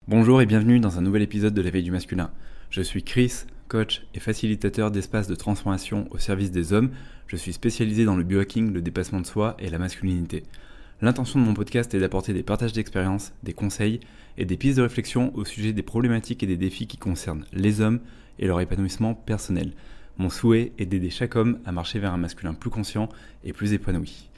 Bonjour et bienvenue dans un nouvel épisode de l'éveil du masculin. Je suis Chris, coach et facilitateur d'espaces de transformation au service des hommes. Je suis spécialisé dans le biohacking, le dépassement de soi et la masculinité. L'intention de mon podcast est d'apporter des partages d'expériences, des conseils et des pistes de réflexion au sujet des problématiques et des défis qui concernent les hommes et leur épanouissement personnel. Mon souhait est d'aider chaque homme à marcher vers un masculin plus conscient et plus épanoui.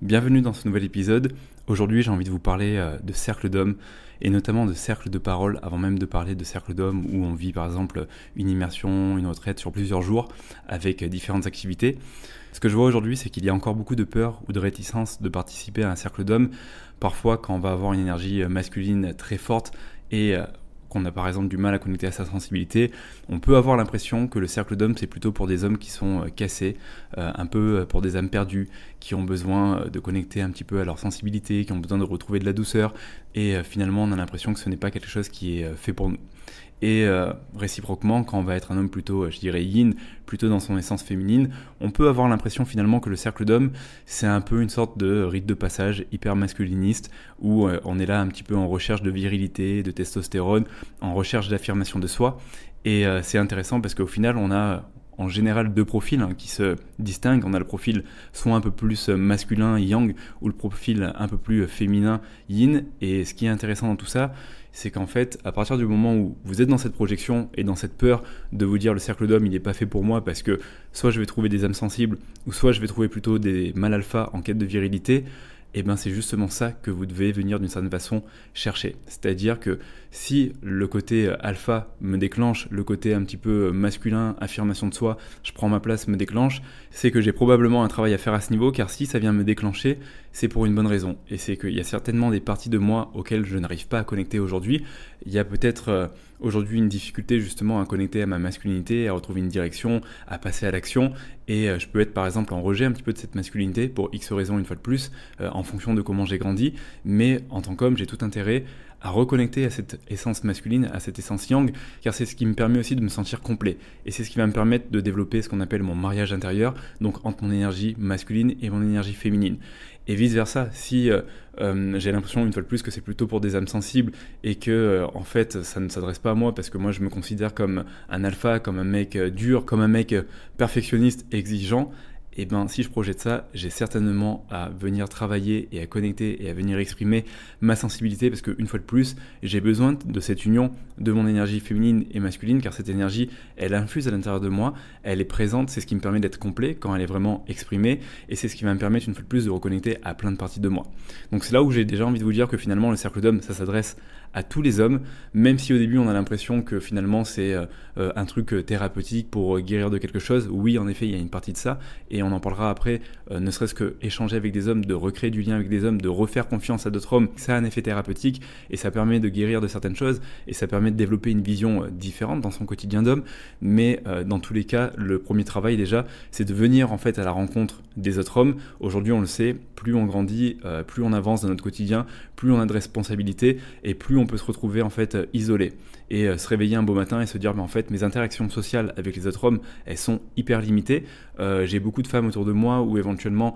Bienvenue dans ce nouvel épisode. Aujourd'hui, j'ai envie de vous parler de cercle d'hommes et notamment de cercle de parole avant même de parler de cercle d'hommes où on vit par exemple une immersion, une retraite sur plusieurs jours avec différentes activités. Ce que je vois aujourd'hui, c'est qu'il y a encore beaucoup de peur ou de réticence de participer à un cercle d'hommes. Parfois, quand on va avoir une énergie masculine très forte et qu'on a par exemple du mal à connecter à sa sensibilité, on peut avoir l'impression que le cercle d'hommes c'est plutôt pour des hommes qui sont cassés, un peu pour des âmes perdues, qui ont besoin de connecter un petit peu à leur sensibilité, qui ont besoin de retrouver de la douceur, et finalement on a l'impression que ce n'est pas quelque chose qui est fait pour nous. Et réciproquement, quand on va être un homme plutôt, je dirais yin, plutôt dans son essence féminine, on peut avoir l'impression finalement que le cercle d'hommes, c'est un peu une sorte de rite de passage hyper masculiniste, où on est là un petit peu en recherche de virilité, de testostérone, en recherche d'affirmation de soi. Et c'est intéressant parce qu'au final, on a en général deux profils qui se distinguent. On a le profil soit un peu plus masculin, yang, ou le profil un peu plus féminin, yin. Et ce qui est intéressant dans tout ça, c'est qu'en fait, à partir du moment où vous êtes dans cette projection et dans cette peur de vous dire le cercle d'hommes, il n'est pas fait pour moi parce que soit je vais trouver des âmes sensibles, ou soit je vais trouver plutôt des mâles alpha en quête de virilité, et bien c'est justement ça que vous devez venir d'une certaine façon chercher. C'est-à-dire que si le côté alpha me déclenche, le côté un petit peu masculin, affirmation de soi, je prends ma place, me déclenche, c'est que j'ai probablement un travail à faire à ce niveau, car si ça vient me déclencher, c'est pour une bonne raison. Et c'est qu'il y a certainement des parties de moi auxquelles je n'arrive pas à connecter aujourd'hui. Il y a peut-être aujourd'hui une difficulté justement à connecter à ma masculinité, à retrouver une direction, à passer à l'action. Et je peux être par exemple en rejet un petit peu de cette masculinité pour X raisons une fois de plus, en fonction de comment j'ai grandi. Mais en tant qu'homme, j'ai tout intérêt à reconnecter à cette essence masculine, à cette essence yang, car c'est ce qui me permet aussi de me sentir complet. Et c'est ce qui va me permettre de développer ce qu'on appelle mon mariage intérieur, donc entre mon énergie masculine et mon énergie féminine. Et vice versa, si j'ai l'impression une fois de plus que c'est plutôt pour des âmes sensibles et que en fait ça ne s'adresse pas à moi parce que moi je me considère comme un alpha, comme un mec dur, comme un mec perfectionniste, exigeant, et ben si je projette ça, j'ai certainement à venir travailler et à connecter et à venir exprimer ma sensibilité parce qu'une fois de plus, j'ai besoin de cette union de mon énergie féminine et masculine car cette énergie, elle infuse à l'intérieur de moi, elle est présente, c'est ce qui me permet d'être complet quand elle est vraiment exprimée et c'est ce qui va me permettre une fois de plus de reconnecter à plein de parties de moi. Donc c'est là où j'ai déjà envie de vous dire que finalement le cercle d'hommes, ça s'adresse à tous les hommes, même si au début on a l'impression que finalement c'est un truc thérapeutique pour guérir de quelque chose. Oui, en effet, il y a une partie de ça, et on en parlera après, ne serait-ce que échanger avec des hommes, de recréer du lien avec des hommes, de refaire confiance à d'autres hommes, ça a un effet thérapeutique, et ça permet de guérir de certaines choses, et ça permet de développer une vision différente dans son quotidien d'homme, mais dans tous les cas, le premier travail déjà, c'est de venir en fait à la rencontre des autres hommes. Aujourd'hui, on le sait, plus on grandit, plus on avance dans notre quotidien, plus on a de responsabilités, et plus on peut se retrouver en fait isolé et se réveiller un beau matin et se dire mais en fait mes interactions sociales avec les autres hommes elles sont hyper limitées, j'ai beaucoup de femmes autour de moi ou éventuellement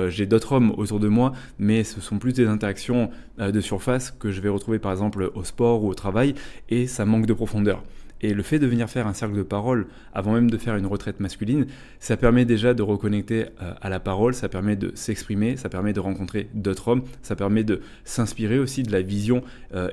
j'ai d'autres hommes autour de moi, mais ce sont plus des interactions de surface que je vais retrouver par exemple au sport ou au travail, et ça manque de profondeur. Et le fait de venir faire un cercle de parole avant même de faire une retraite masculine, ça permet déjà de reconnecter à la parole, ça permet de s'exprimer, ça permet de rencontrer d'autres hommes, ça permet de s'inspirer aussi de la vision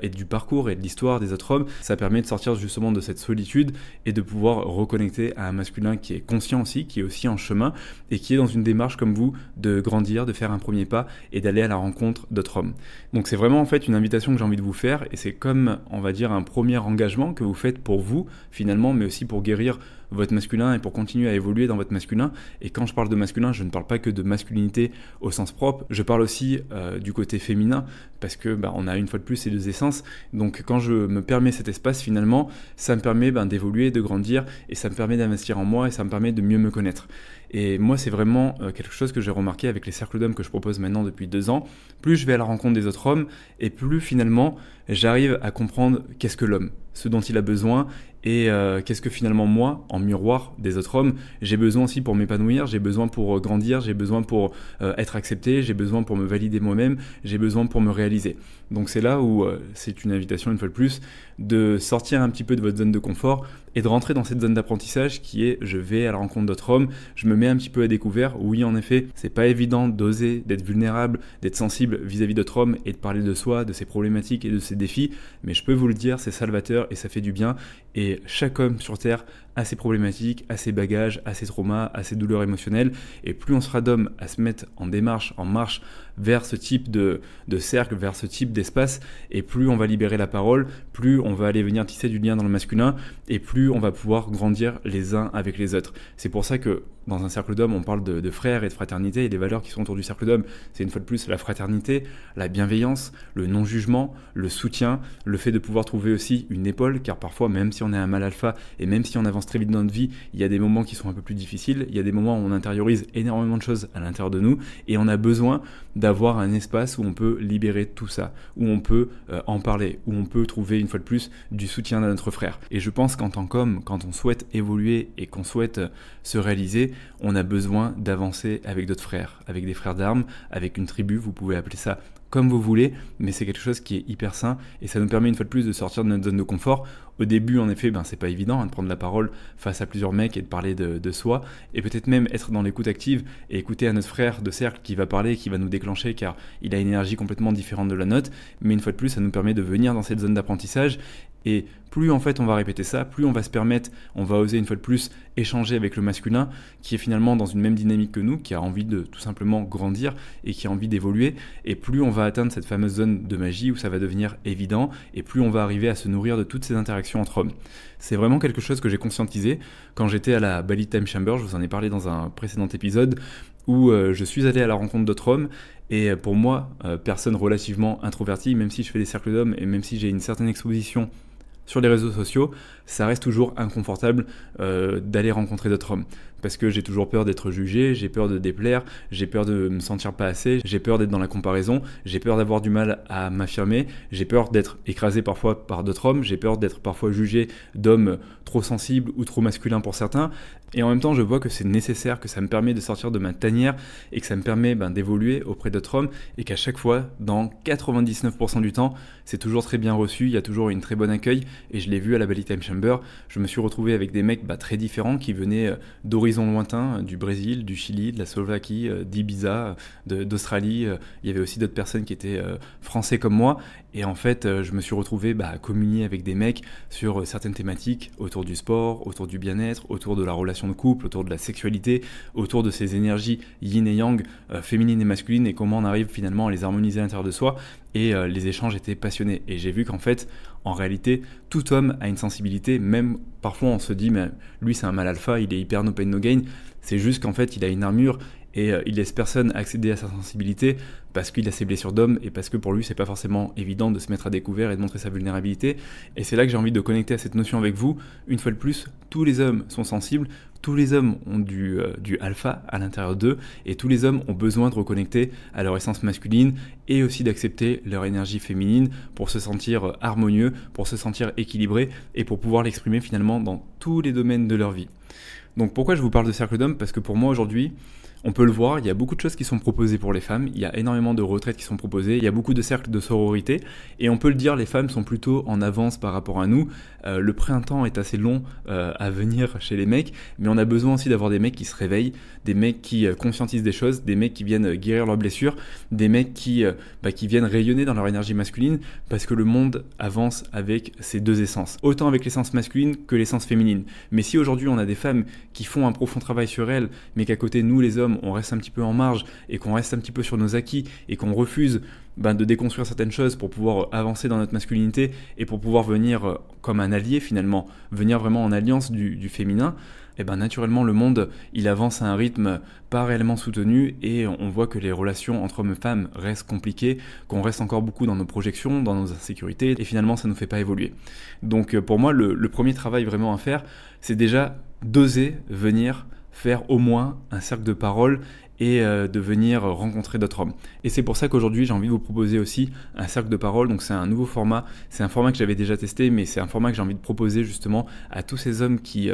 et du parcours et de l'histoire des autres hommes, ça permet de sortir justement de cette solitude et de pouvoir reconnecter à un masculin qui est conscient aussi, qui est aussi en chemin et qui est dans une démarche comme vous de grandir, de faire un premier pas et d'aller à la rencontre d'autres hommes. Donc c'est vraiment en fait une invitation que j'ai envie de vous faire, et c'est comme on va dire un premier engagement que vous faites pour vous finalement, mais aussi pour guérir votre masculin et pour continuer à évoluer dans votre masculin. Et quand je parle de masculin, je ne parle pas que de masculinité au sens propre, je parle aussi du côté féminin, parce que on a une fois de plus ces deux essences. Donc quand je me permets cet espace, finalement, ça me permet d'évoluer, de grandir, et ça me permet d'investir en moi, et ça me permet de mieux me connaître. Et moi, c'est vraiment quelque chose que j'ai remarqué avec les cercles d'hommes que je propose maintenant depuis 2 ans. Plus je vais à la rencontre des autres hommes, et plus finalement, j'arrive à comprendre qu'est-ce que l'homme, ce dont il a besoin, et qu'est-ce que finalement moi, en miroir des autres hommes, j'ai besoin aussi pour m'épanouir, j'ai besoin pour grandir, j'ai besoin pour être accepté, j'ai besoin pour me valider moi-même, j'ai besoin pour me réaliser. Donc c'est là où c'est une invitation une fois de plus de sortir un petit peu de votre zone de confort et de rentrer dans cette zone d'apprentissage qui est je vais à la rencontre d'autres hommes, je me mets un petit peu à découvert. Oui, en effet, c'est pas évident d'oser, d'être vulnérable, d'être sensible vis-à-vis d'autres hommes et de parler de soi, de ses problématiques et de ses défis, mais je peux vous le dire, c'est salvateur et ça fait du bien. Et chaque homme sur Terre a ses problématiques, a ses bagages, a ses traumas, a ses douleurs émotionnelles, et plus on sera d'hommes à se mettre en démarche, en marche vers ce type de cercle, vers ce type d'espace, et plus on va libérer la parole, plus on va aller venir tisser du lien dans le masculin, et plus on va pouvoir grandir les uns avec les autres. C'est pour ça que dans un cercle d'hommes, on parle de frères et de fraternité, et les valeurs qui sont autour du cercle d'hommes, c'est une fois de plus la fraternité, la bienveillance, le non-jugement, le soutien, le fait de pouvoir trouver aussi une épaule, car parfois, même si on est un mâle alpha, et même si on avance très vite dans notre vie, il y a des moments qui sont un peu plus difficiles, il y a des moments où on intériorise énormément de choses à l'intérieur de nous, et on a besoin d'avoir un espace où on peut libérer tout ça, où on peut en parler, où on peut trouver une fois de plus du soutien à notre frère. Et je pense qu'en tant qu'homme, quand on souhaite évoluer et qu'on souhaite se réaliser, on a besoin d'avancer avec d'autres frères, avec des frères d'armes, avec une tribu, vous pouvez appeler ça comme vous voulez, mais c'est quelque chose qui est hyper sain et ça nous permet une fois de plus de sortir de notre zone de confort. Au début, en effet, c'est pas évident de prendre la parole face à plusieurs mecs et de parler de soi, et peut-être même être dans l'écoute active et écouter à notre frère de cercle qui va parler, qui va nous déclencher car il a une énergie complètement différente de la nôtre, mais une fois de plus, ça nous permet de venir dans cette zone d'apprentissage. Et plus en fait on va répéter ça, plus on va se permettre, on va oser une fois de plus échanger avec le masculin qui est finalement dans une même dynamique que nous, qui a envie de tout simplement grandir et qui a envie d'évoluer, et plus on va atteindre cette fameuse zone de magie où ça va devenir évident, et plus on va arriver à se nourrir de toutes ces interactions entre hommes. C'est vraiment quelque chose que j'ai conscientisé quand j'étais à la Bali Time Chamber, je vous en ai parlé dans un précédent épisode, où je suis allé à la rencontre d'autres hommes, et pour moi, personne relativement introvertie, même si je fais des cercles d'hommes et même si j'ai une certaine exposition sur les réseaux sociaux, ça reste toujours inconfortable d'aller rencontrer d'autres hommes. Parce que j'ai toujours peur d'être jugé, j'ai peur de déplaire, j'ai peur de me sentir pas assez, j'ai peur d'être dans la comparaison, j'ai peur d'avoir du mal à m'affirmer, j'ai peur d'être écrasé parfois par d'autres hommes, j'ai peur d'être parfois jugé d'hommes trop sensibles ou trop masculins pour certains. Et en même temps, je vois que c'est nécessaire, que ça me permet de sortir de ma tanière et que ça me permet d'évoluer auprès d'autres hommes, et qu'à chaque fois, dans 99% du temps, c'est toujours très bien reçu, il y a toujours une très bonne accueil. Et je l'ai vu à la Bali Time Chamber, je me suis retrouvé avec des mecs très différents qui venaient d'horizons lointains, du Brésil, du Chili, de la Slovaquie, d'Ibiza, d'Australie. Il y avait aussi d'autres personnes qui étaient français comme moi. Et en fait, je me suis retrouvé à communier avec des mecs sur certaines thématiques autour du sport, autour du bien-être, autour de la relation de couple, autour de la sexualité, autour de ces énergies yin et yang, féminines et masculines, et comment on arrive finalement à les harmoniser à l'intérieur de soi. Et les échanges étaient passionnés. Et j'ai vu qu'en fait, en réalité, tout homme a une sensibilité, même parfois on se dit, mais lui c'est un mâle alpha, il est hyper no pain no gain. C'est juste qu'en fait, il a une armure et il laisse personne accéder à sa sensibilité parce qu'il a ses blessures d'homme et parce que pour lui, c'est pas forcément évident de se mettre à découvert et de montrer sa vulnérabilité. Et c'est là que j'ai envie de connecter à cette notion avec vous. Une fois de plus, tous les hommes sont sensibles, tous les hommes ont du alpha à l'intérieur d'eux, et tous les hommes ont besoin de reconnecter à leur essence masculine et aussi d'accepter leur énergie féminine pour se sentir harmonieux, pour se sentir équilibré et pour pouvoir l'exprimer finalement dans tous les domaines de leur vie. Donc pourquoi je vous parle de cercle d'hommes ? Parce que pour moi aujourd'hui, on peut le voir, il y a beaucoup de choses qui sont proposées pour les femmes, il y a énormément de retraites qui sont proposées, il y a beaucoup de cercles de sororité, et on peut le dire, les femmes sont plutôt en avance par rapport à nous. Le printemps est assez long à venir chez les mecs, mais on a besoin aussi d'avoir des mecs qui se réveillent, des mecs qui conscientisent des choses, des mecs qui viennent guérir leurs blessures, des mecs qui viennent rayonner dans leur énergie masculine, parce que le monde avance avec ces deux essences, autant avec l'essence masculine que l'essence féminine. Mais si aujourd'hui on a des femmes qui font un profond travail sur elles, mais qu'à côté nous les hommes, on reste un petit peu en marge et qu'on reste un petit peu sur nos acquis et qu'on refuse de déconstruire certaines choses pour pouvoir avancer dans notre masculinité et pour pouvoir venir comme un allié finalement, venir vraiment en alliance du féminin, et naturellement le monde il avance à un rythme pas réellement soutenu, et on voit que les relations entre hommes et femmes restent compliquées, qu'on reste encore beaucoup dans nos projections, dans nos insécurités, et finalement ça ne nous fait pas évoluer. Donc pour moi le premier travail vraiment à faire, c'est déjà d'oser venir faire au moins un cercle de parole et de venir rencontrer d'autres hommes. Et c'est pour ça qu'aujourd'hui j'ai envie de vous proposer aussi un cercle de parole. Donc c'est un nouveau format, c'est un format que j'avais déjà testé, mais c'est un format que j'ai envie de proposer justement à tous ces hommes qui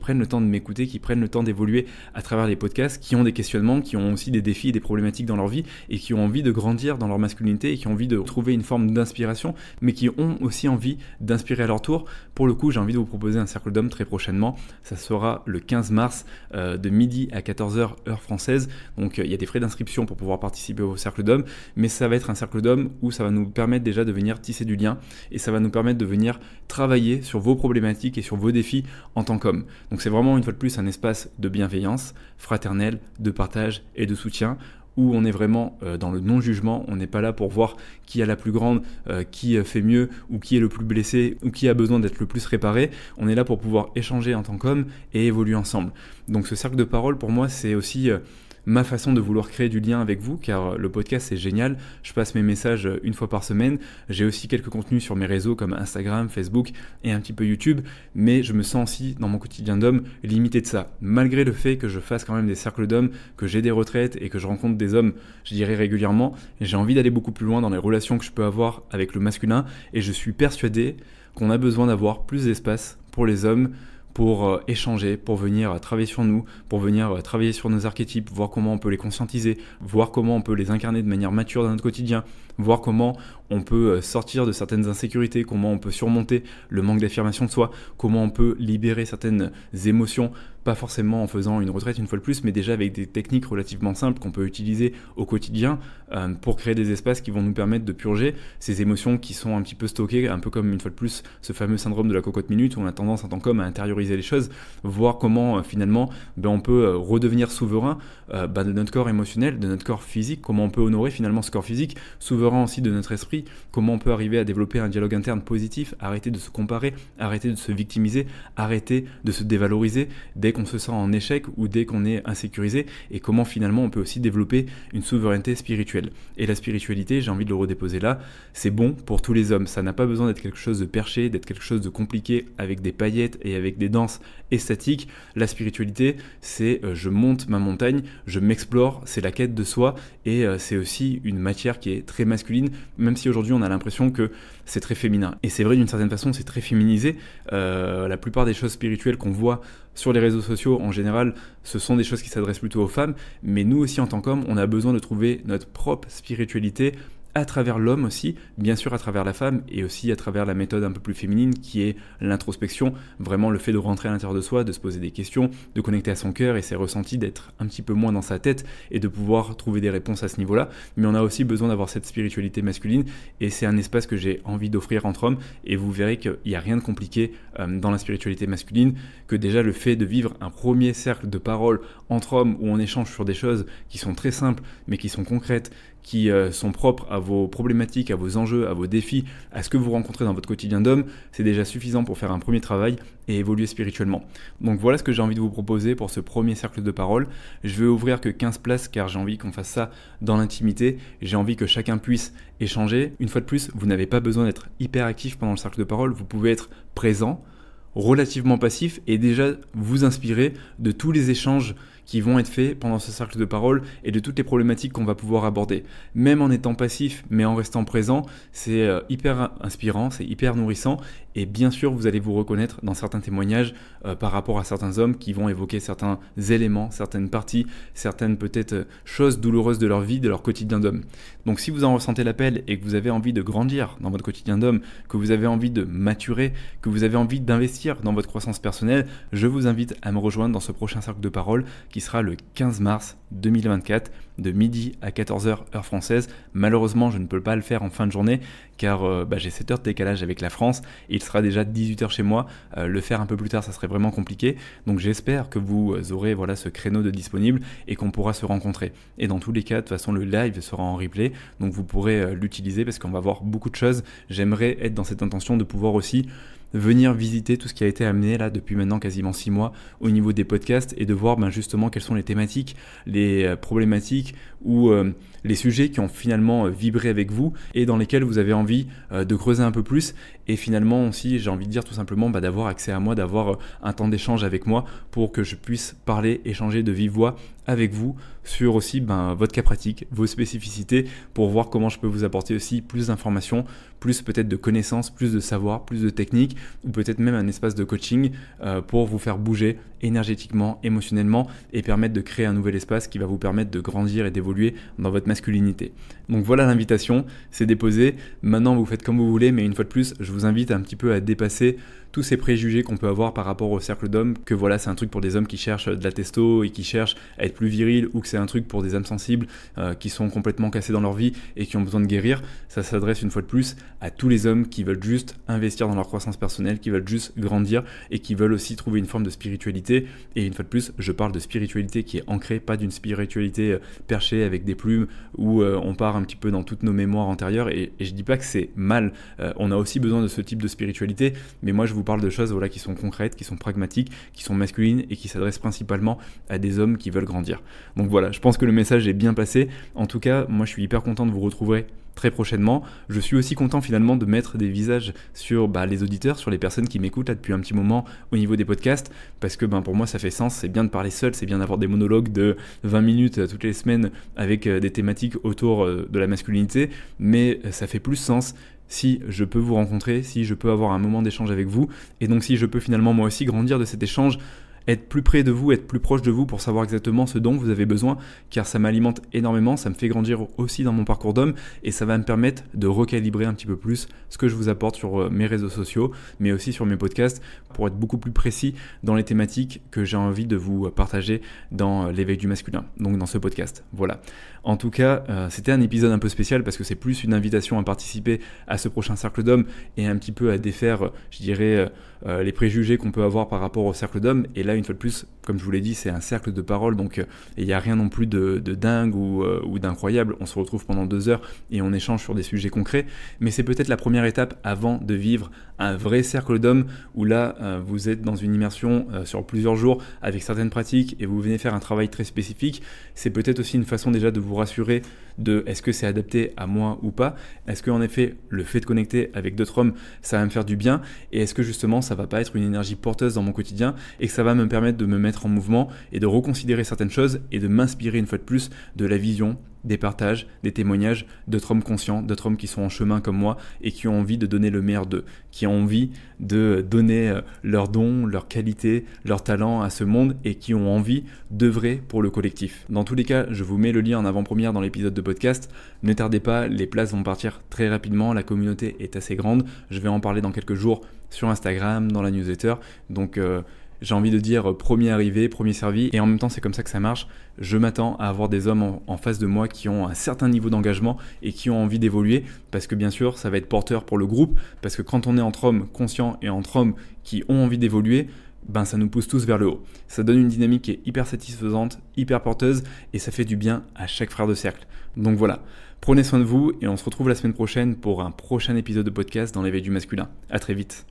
prennent le temps de m'écouter, qui prennent le temps d'évoluer à travers les podcasts, qui ont des questionnements, qui ont aussi des défis et des problématiques dans leur vie et qui ont envie de grandir dans leur masculinité et qui ont envie de trouver une forme d'inspiration, mais qui ont aussi envie d'inspirer à leur tour. Pour le coup, j'ai envie de vous proposer un cercle d'hommes très prochainement. Ça sera le 15 mars de midi à 14h heure française. Donc il y a des frais d'inscription pour pouvoir participer au cercle d'hommes, mais ça va être un cercle d'hommes où ça va nous permettre déjà de venir tisser du lien et ça va nous permettre de venir travailler sur vos problématiques et sur vos défis en tant qu'homme. Donc c'est vraiment une fois de plus un espace de bienveillance fraternelle, de partage et de soutien, où on est vraiment dans le non-jugement. On n'est pas là pour voir qui a la plus grande, qui fait mieux, ou qui est le plus blessé, ou qui a besoin d'être le plus réparé. On est là pour pouvoir échanger en tant qu'homme et évoluer ensemble. Donc ce cercle de parole, pour moi, c'est aussi ma façon de vouloir créer du lien avec vous, car le podcast c'est génial, je passe mes messages une fois par semaine, j'ai aussi quelques contenus sur mes réseaux comme Instagram, Facebook et un petit peu YouTube, mais je me sens aussi dans mon quotidien d'homme limité de ça, malgré le fait que je fasse quand même des cercles d'hommes, que j'ai des retraites et que je rencontre des hommes, je dirais régulièrement, j'ai envie d'aller beaucoup plus loin dans les relations que je peux avoir avec le masculin, et je suis persuadé qu'on a besoin d'avoir plus d'espace pour les hommes, pour échanger, pour venir travailler sur nous, pour venir travailler sur nos archétypes, voir comment on peut les conscientiser, voir comment on peut les incarner de manière mature dans notre quotidien, voir comment on peut sortir de certaines insécurités, comment on peut surmonter le manque d'affirmation de soi, comment on peut libérer certaines émotions, pas forcément en faisant une retraite une fois de plus, mais déjà avec des techniques relativement simples qu'on peut utiliser au quotidien pour créer des espaces qui vont nous permettre de purger ces émotions qui sont un petit peu stockées, un peu comme une fois de plus ce fameux syndrome de la cocotte minute où on a tendance en tant qu'homme à intérioriser les choses, voir comment finalement on peut redevenir souverain de notre corps émotionnel, de notre corps physique, comment on peut honorer finalement ce corps physique, souverain aussi de notre esprit, comment on peut arriver à développer un dialogue interne positif, arrêter de se comparer, arrêter de se victimiser, arrêter de se dévaloriser dès qu'on se sent en échec ou dès qu'on est insécurisé, et comment finalement on peut aussi développer une souveraineté spirituelle. Et la spiritualité, j'ai envie de le redéposer là, c'est bon pour tous les hommes, ça n'a pas besoin d'être quelque chose de perché, d'être quelque chose de compliqué avec des paillettes et avec des danses esthétiques. La spiritualité, c'est je monte ma montagne, je m'explore, c'est la quête de soi, et c'est aussi une matière qui est très masculine, même si aujourd'hui on a l'impression que c'est très féminin. Et c'est vrai, d'une certaine façon, c'est très féminisé. La plupart des choses spirituelles qu'on voit sur les réseaux sociaux, en général, ce sont des choses qui s'adressent plutôt aux femmes, mais nous aussi en tant qu'hommes, on a besoin de trouver notre propre spiritualité à travers l'homme aussi, bien sûr à travers la femme, et aussi à travers la méthode un peu plus féminine qui est l'introspection, vraiment le fait de rentrer à l'intérieur de soi, de se poser des questions, de connecter à son cœur et ses ressentis, d'être un petit peu moins dans sa tête et de pouvoir trouver des réponses à ce niveau-là. Mais on a aussi besoin d'avoir cette spiritualité masculine, et c'est un espace que j'ai envie d'offrir entre hommes, et vous verrez qu'il n'y a rien de compliqué dans la spiritualité masculine, que déjà le fait de vivre un premier cercle de parole entre hommes où on échange sur des choses qui sont très simples mais qui sont concrètes, qui sont propres à vos problématiques, à vos enjeux, à vos défis, à ce que vous rencontrez dans votre quotidien d'homme, c'est déjà suffisant pour faire un premier travail et évoluer spirituellement. Donc voilà ce que j'ai envie de vous proposer pour ce premier cercle de parole. Je vais ouvrir que 15 places car j'ai envie qu'on fasse ça dans l'intimité, j'ai envie que chacun puisse échanger. Une fois de plus, vous n'avez pas besoin d'être hyper actif pendant le cercle de parole, vous pouvez être présent, relativement passif et déjà vous inspirer de tous les échanges qui vont être faits pendant ce cercle de parole et de toutes les problématiques qu'on va pouvoir aborder. Même en étant passif, mais en restant présent, c'est hyper inspirant, c'est hyper nourrissant, et bien sûr vous allez vous reconnaître dans certains témoignages par rapport à certains hommes qui vont évoquer certains éléments, certaines parties, certaines peut-être choses douloureuses de leur vie, de leur quotidien d'homme. Donc si vous en ressentez l'appel et que vous avez envie de grandir dans votre quotidien d'homme, que vous avez envie de maturer, que vous avez envie d'investir dans votre croissance personnelle, je vous invite à me rejoindre dans ce prochain cercle de parole qui sera le 15 mars 2024 de midi à 14h heure française. Malheureusement, je ne peux pas le faire en fin de journée car j'ai 7 heures de décalage avec la France et il sera déjà 18h chez moi. Le faire un peu plus tard, ça serait vraiment compliqué. Donc j'espère que vous aurez ce créneau de disponible et qu'on pourra se rencontrer. Et dans tous les cas, de toute façon, le live sera en replay, donc vous pourrez l'utiliser parce qu'on va voir beaucoup de choses. J'aimerais être dans cette intention de pouvoir aussi venir visiter tout ce qui a été amené là depuis maintenant quasiment 6 mois au niveau des podcasts et de voir justement quelles sont les thématiques, les problématiques ou les sujets qui ont finalement vibré avec vous et dans lesquels vous avez envie de creuser un peu plus, et finalement aussi j'ai envie de dire tout simplement d'avoir accès à moi, d'avoir un temps d'échange avec moi pour que je puisse parler, échanger de vive voix avec vous sur aussi votre cas pratique, vos spécificités, pour voir comment je peux vous apporter aussi plus d'informations, plus peut-être de connaissances, plus de savoir, plus de techniques, ou peut-être même un espace de coaching pour vous faire bouger énergétiquement, émotionnellement, et permettre de créer un nouvel espace qui va vous permettre de grandir et d'évoluer dans votre masculinité. Donc voilà, l'invitation, c'est déposé. Maintenant, vous faites comme vous voulez, mais une fois de plus, je vous invite un petit peu à dépasser tous ces préjugés qu'on peut avoir par rapport au cercle d'hommes, que voilà, c'est un truc pour des hommes qui cherchent de la testo et qui cherchent à être plus virils, ou que c'est un truc pour des âmes sensibles qui sont complètement cassés dans leur vie et qui ont besoin de guérir. Ça s'adresse une fois de plus à tous les hommes qui veulent juste investir dans leur croissance personnelle, qui veulent juste grandir et qui veulent aussi trouver une forme de spiritualité. Et une fois de plus, je parle de spiritualité qui est ancrée, pas d'une spiritualité perchée avec des plumes où on part un petit peu dans toutes nos mémoires antérieures. Et je dis pas que c'est mal, on a aussi besoin de ce type de spiritualité, mais moi je vous parle de choses qui sont concrètes, qui sont pragmatiques, qui sont masculines et qui s'adressent principalement à des hommes qui veulent grandir. Donc voilà, je pense que le message est bien passé. En tout cas, moi je suis hyper content de vous retrouver très prochainement. Je suis aussi content finalement de mettre des visages sur les auditeurs, sur les personnes qui m'écoutent là depuis un petit moment au niveau des podcasts, parce que pour moi ça fait sens, c'est bien de parler seul, c'est bien d'avoir des monologues de 20 minutes toutes les semaines avec des thématiques autour de la masculinité, mais ça fait plus sens si je peux vous rencontrer, si je peux avoir un moment d'échange avec vous, et donc si je peux finalement moi aussi grandir de cet échange, être plus près de vous, être plus proche de vous pour savoir exactement ce dont vous avez besoin, car ça m'alimente énormément, ça me fait grandir aussi dans mon parcours d'homme, et ça va me permettre de recalibrer un petit peu plus ce que je vous apporte sur mes réseaux sociaux, mais aussi sur mes podcasts, pour être beaucoup plus précis dans les thématiques que j'ai envie de vous partager dans l'éveil du masculin, donc dans ce podcast. Voilà. En tout cas, c'était un épisode un peu spécial parce que c'est plus une invitation à participer à ce prochain cercle d'hommes et un petit peu à défaire, je dirais, les préjugés qu'on peut avoir par rapport au cercle d'hommes. Et là, une fois de plus, comme je vous l'ai dit, c'est un cercle de parole, donc il n'y a rien non plus de dingue ou d'incroyable. On se retrouve pendant 2 heures et on échange sur des sujets concrets, mais c'est peut-être la première étape avant de vivre un vrai cercle d'hommes où là, vous êtes dans une immersion sur plusieurs jours avec certaines pratiques et vous venez faire un travail très spécifique. C'est peut-être aussi une façon déjà de vous rassurer de est-ce que c'est adapté à moi ou pas, est-ce qu'en effet le fait de connecter avec d'autres hommes ça va me faire du bien, et est-ce que justement ça va pas être une énergie porteuse dans mon quotidien et que ça va me permettre de me mettre en mouvement et de reconsidérer certaines choses et de m'inspirer une fois de plus de la vision, des partages, des témoignages d'autres hommes conscients, d'autres hommes qui sont en chemin comme moi et qui ont envie de donner le meilleur d'eux, qui ont envie de donner leurs dons, leurs qualités, leurs talents à ce monde et qui ont envie d'œuvrer pour le collectif. Dans tous les cas, je vous mets le lien en avant-première dans l'épisode de podcast. Ne tardez pas, les places vont partir très rapidement, la communauté est assez grande. Je vais en parler dans quelques jours sur Instagram, dans la newsletter. Donc j'ai envie de dire premier arrivé, premier servi, et en même temps c'est comme ça que ça marche. Je m'attends à avoir des hommes en face de moi qui ont un certain niveau d'engagement et qui ont envie d'évoluer, parce que bien sûr ça va être porteur pour le groupe, parce que quand on est entre hommes conscients et entre hommes qui ont envie d'évoluer, ça nous pousse tous vers le haut. Ça donne une dynamique qui est hyper satisfaisante, hyper porteuse, et ça fait du bien à chaque frère de cercle. Donc voilà, prenez soin de vous et on se retrouve la semaine prochaine pour un prochain épisode de podcast dans l'éveil du masculin. À très vite.